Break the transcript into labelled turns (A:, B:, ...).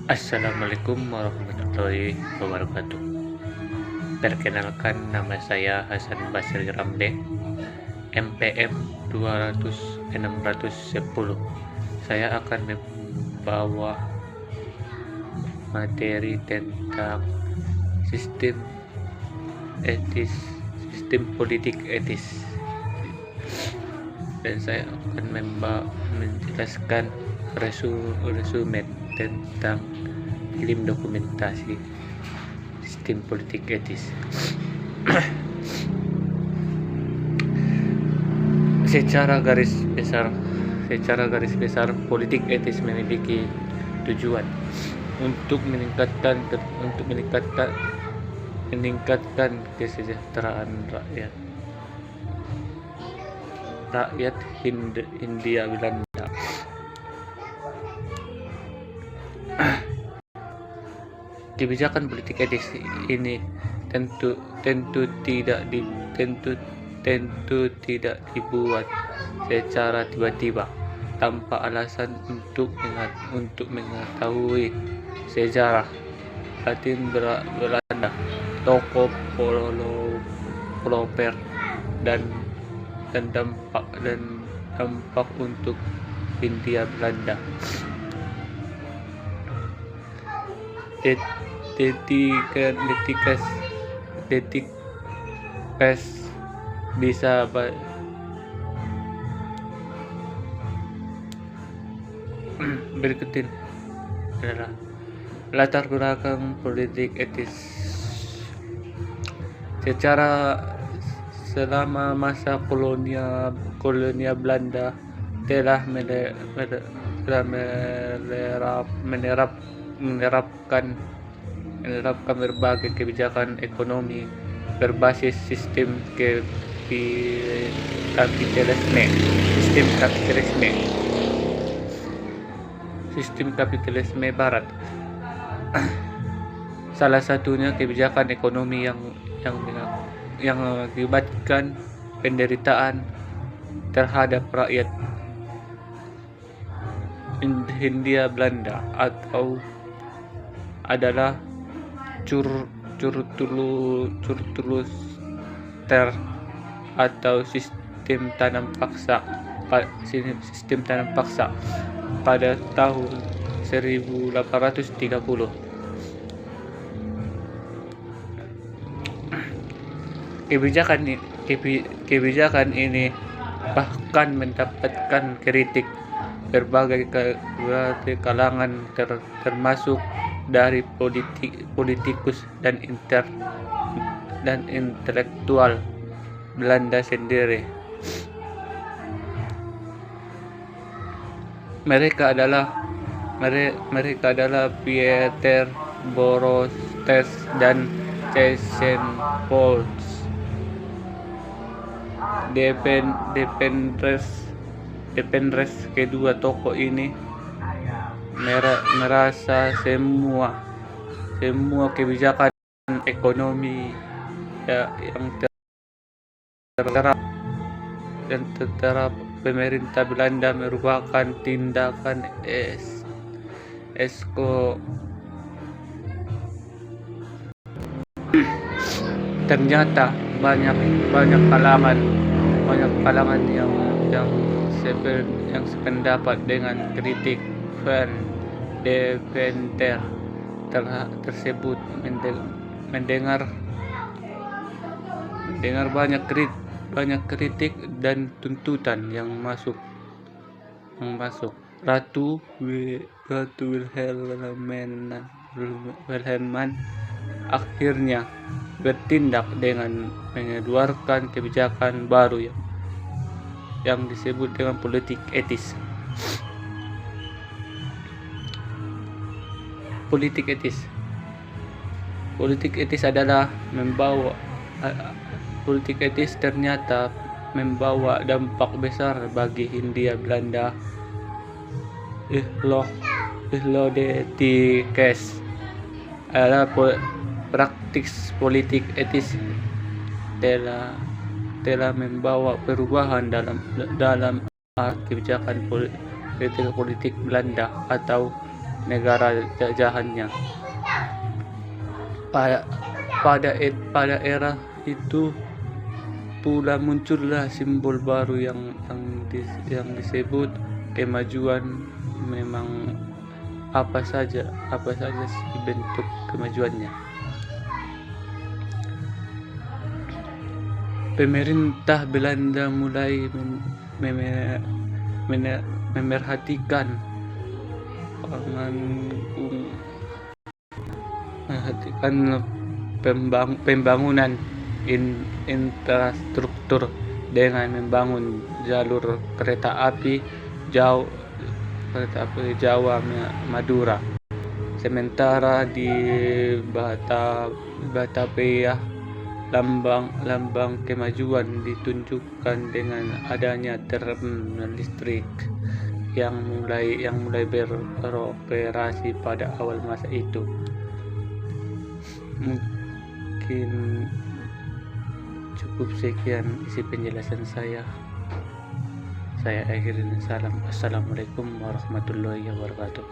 A: Assalamualaikum warahmatullahi wabarakatuh. Perkenalkan, nama saya Hasan Basri Ramde, MPM 200-610. Saya akan membawa materi tentang sistem etis, sistem politik etis, dan saya akan menjelaskan resumen tentang film dokumentasi sistem politik etis. Secara garis besar politik etis memiliki tujuan untuk meningkatkan kesejahteraan rakyat Hindia Belanda. Kebijakan politik etis ini tentu tidak dibuat secara tiba-tiba tanpa alasan untuk mengetahui sejarah Latin Belanda, tokoh populer dan dampak untuk Hindia Belanda. Detik pes bisa berikutin adalah latar belakang politik etis. Secara selama masa kolonial Belanda telah menerapkan berbagai kebijakan ekonomi berbasis sistem kapitalisme barat. Salah satunya kebijakan ekonomi yang mengakibatkan penderitaan terhadap rakyat Hindia Belanda adalah Curtuluster atau sistem tanam paksa pada tahun 1830. Kebijakan ini bahkan mendapatkan kritik berbagai kalangan termasuk dari politikus dan intelektual Belanda sendiri. Mereka adalah Pieter Borstes dan Cesienpols. Dependres kedua tokoh ini merasa semua kebijakan ekonomi yang terterap pemerintah Belanda merupakan tindakan ternyata banyak kalangan yang sependapat dengan kritik Van Deventer tersebut. Mendengar banyak kritik dan tuntutan yang masuk. Ratu Wilhelmina akhirnya bertindak dengan mengeluarkan kebijakan baru yang disebut dengan politik etis. Politik etis ternyata membawa dampak besar bagi Hindia Belanda. Ihlo de Tikes adalah praktik politik etis telah membawa perubahan dalam kebijakan politik Belanda atau negara jajahannya. Pada era itu pula muncullah simbol baru yang disebut kemajuan. Memang apa saja sih bentuk kemajuannya. Pemerintah Belanda mulai memerhatikan pembangunan infrastruktur dengan membangun jalur kereta api Jawa Madura. Sementara di Batavia, lambang kemajuan ditunjukkan dengan adanya terminal listrik yang mulai beroperasi pada awal masa itu. Mungkin cukup sekian isi penjelasan saya. Saya akhirin salam. Assalamualaikum warahmatullahi wabarakatuh.